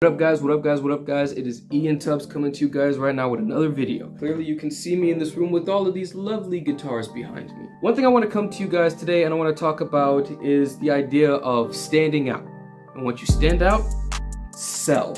What up guys, what up guys, what up guys? It is Ian Tubbs coming to you guys right now with another video. Clearly you can see me in this room with all of these lovely guitars behind me. One thing I want to come to you guys today and I want to talk about is the idea of standing out. And once you stand out, sell.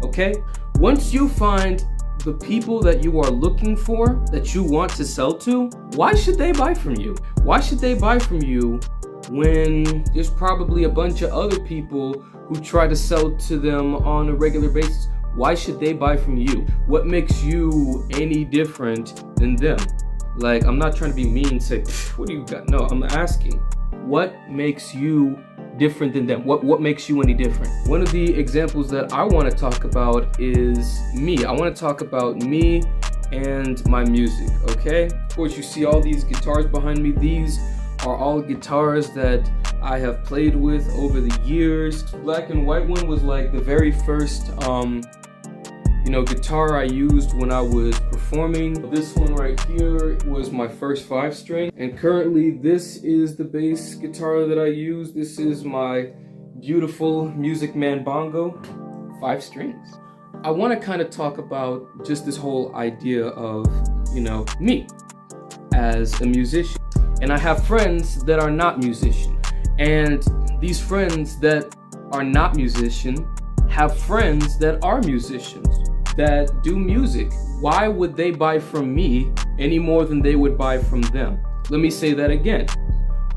Okay? Once you find the people that you are looking for, that you want to sell to, why should they buy from you? Why should they buy from you when there's probably a bunch of other people who try to sell to them on a regular basis? Why should they buy from you? What makes you any different than them? Like, I'm not trying to be mean, say, what do you got? No, I'm asking, what makes you different than them? What makes you any different? One of the examples that I want to talk about is me. I want to talk about me and my music, okay? Of course, you see all these guitars behind me. These are all guitars that I have played with over the years. Black and white one was like the very first guitar I used when I was performing. This one right here was my first 5-string, and currently this is the bass guitar that I use. This is my beautiful Music Man bongo, 5 strings. I want to kind of talk about just this whole idea of, me as a musician. And I have friends that are not musicians. And these friends that are not musicians have friends that are musicians, that do music. Why would they buy from me any more than they would buy from them? Let me say that again.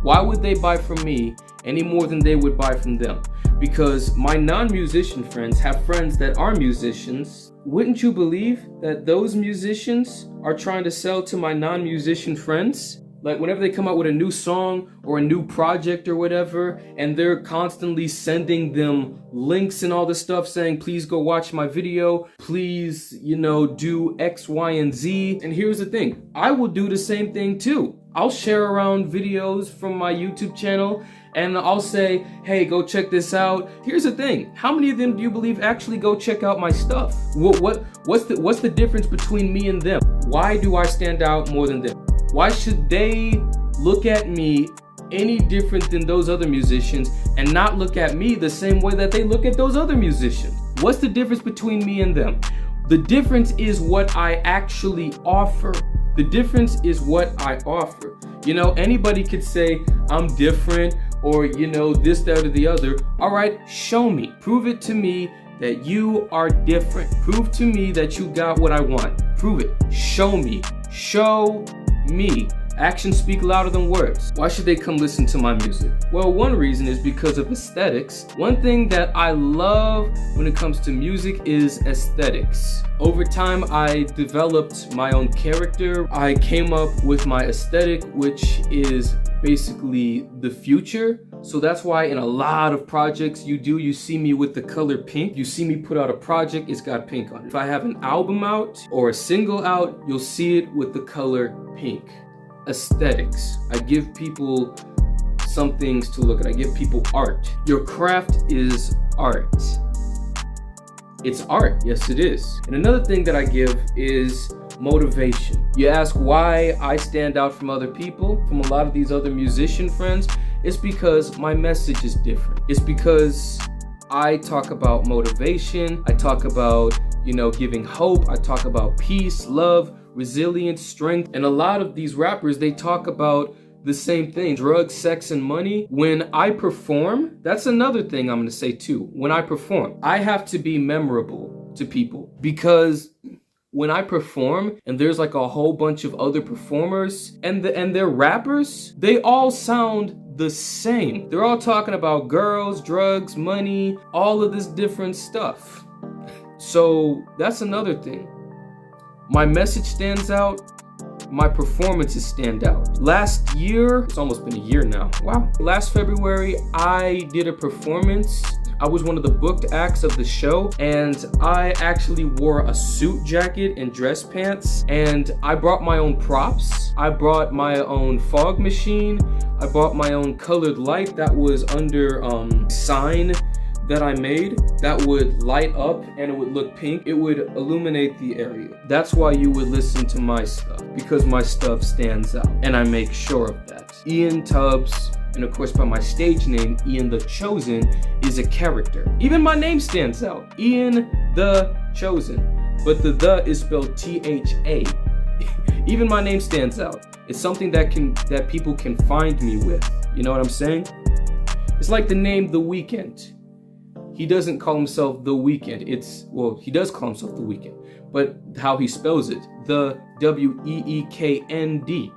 Why would they buy from me any more than they would buy from them? Because my non-musician friends have friends that are musicians. Wouldn't you believe that those musicians are trying to sell to my non-musician friends? Like, whenever they come out with a new song or a new project or whatever, and they're constantly sending them links and all this stuff saying, please go watch my video, please, do X, Y, and Z. And here's the thing, I will do the same thing too. I'll share around videos from my YouTube channel and I'll say, hey, go check this out. Here's the thing, how many of them do you believe actually go check out my stuff? What's the difference between me and them? Why do I stand out more than them? Why should they look at me any different than those other musicians and not look at me the same way that they look at those other musicians? What's the difference between me and them? The difference is what I actually offer. The difference is what I offer. Anybody could say I'm different or, this, that, or the other. All right, show me. Prove it to me that you are different. Prove to me that you got what I want. Prove it. Show me. Show me. Actions speak louder than words. Why should they come listen to my music? Well, one reason is because of aesthetics. One thing that I love when it comes to music is aesthetics. Over time, I developed my own character. I came up with my aesthetic, which is basically the future. So that's why in a lot of projects you see me with the color pink. You see me put out a project, it's got pink on it. If I have an album out or a single out, you'll see it with the color pink. Aesthetics. I give people some things to look at. I give people art. Your craft is art. It's art. Yes, it is. And another thing that I give is motivation. You ask why I stand out from other people, from a lot of these other musician friends. It's because my message is different. It's because I talk about motivation. I talk about, giving hope. I talk about peace, love, resilience, strength. And a lot of these rappers, they talk about the same thing, drugs, sex, and money. When I perform, that's another thing I'm gonna say too. When I perform, I have to be memorable to people, because when I perform and there's like a whole bunch of other performers and they're rappers, they all sound the same. They're all talking about girls, drugs, money, all of this different stuff. So that's another thing. My message stands out. My performances stand out. Last year, it's almost been a year now. Wow. Last February, I did a performance. I was one of the booked acts of the show, and I actually wore a suit jacket and dress pants, and I brought my own props. I brought my own fog machine. I bought my own colored light that was under sign that I made that would light up and it would look pink. It would illuminate the area. That's why you would listen to my stuff, because my stuff stands out and I make sure of that. Ian Tubbs, And of course, by my stage name, Ian the Chosen is a character. Even my name stands out, Ian the Chosen. But the is spelled T-H-A. Even my name stands out. It's something that people can find me with. You know what I'm saying? It's like the name The Weeknd. He doesn't call himself The Weeknd. He does call himself The Weeknd, but how he spells it, the W-E-E-K-N-D.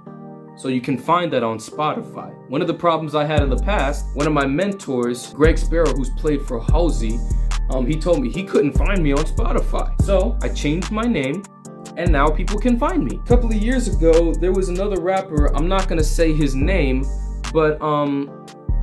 So you can find that on Spotify. One of the problems I had in the past, one of my mentors, Greg Sparrow, who's played for Halsey, he told me he couldn't find me on Spotify. So I changed my name, and now people can find me. A couple of years ago, there was another rapper, I'm not gonna say his name, but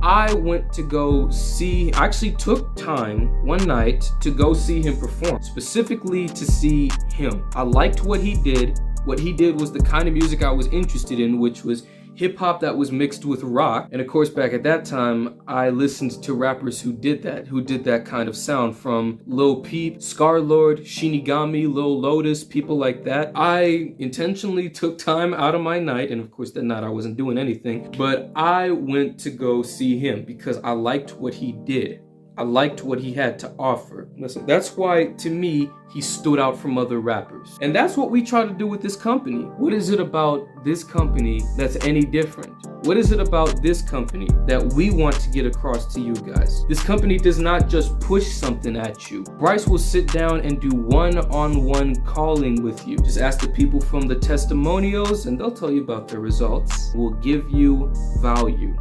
I went to go see, I actually took time one night to go see him perform, specifically to see him. I liked what he did. What he did was the kind of music I was interested in, which was hip hop that was mixed with rock. And of course, back at that time, I listened to rappers who did that kind of sound, from Lil Peep, Scarlord, Shinigami, Lil Lotus, people like that. I intentionally took time out of my night, and of course that night I wasn't doing anything, but I went to go see him because I liked what he did. I liked what he had to offer. Listen, that's why, to me, he stood out from other rappers. And that's what we try to do with this company. What is it about this company that's any different? What is it about this company that we want to get across to you guys? This company does not just push something at you. Bryce will sit down and do one-on-one calling with you. Just ask the people from the testimonials and they'll tell you about their results. We'll give you value.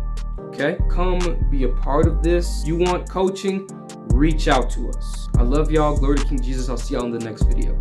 Okay, come be a part of this. You want coaching? Reach out to us. I love y'all. Glory to King Jesus. I'll see y'all in the next video.